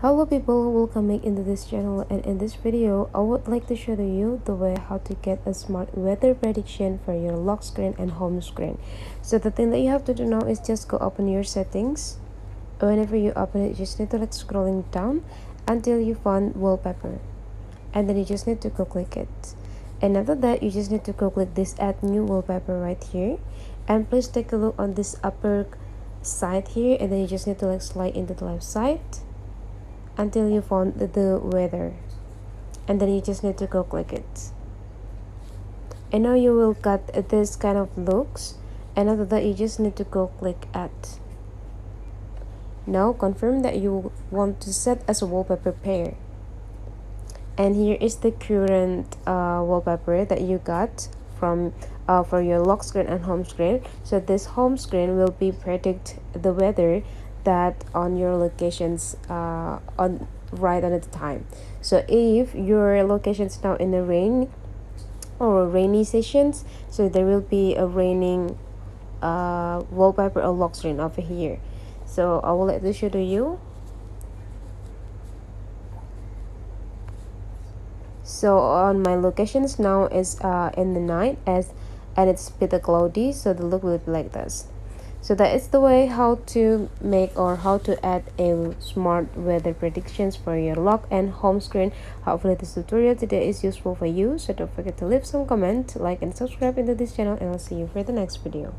Hello people, welcome back into this channel, and in this video I would like to show you the way how to get a smart weather prediction for your lock screen and home screen. So the thing that you have to do now is just go open your settings. Whenever you open it, you just need to scrolling down until you find wallpaper, and then you just need to go click it. And after that, you just need to go click this add new wallpaper right here, and please take a look on this upper side here, and then you just need to slide into the left side until you found the weather, and then you just need to go click it. And now you will get this kind of looks, and after that you just need to go click add. Now confirm that you want to set as a wallpaper pair, and here is the current wallpaper that you got from for your lock screen and home screen. So this home screen will be predict the weather that on your locations on right at the time. So if your location is now in a rain or rainy sessions, so there will be a raining wallpaper or lock screen over here. So I will let this show to you. So on my locations now is in the night and it's a bit cloudy, so the look will be like this. So that is the way how to make or how to add a smart weather predictions for your lock and home screen. Hopefully this tutorial today is useful for you. So don't forget to leave some comment, like and subscribe into this channel, and I'll see you for the next video.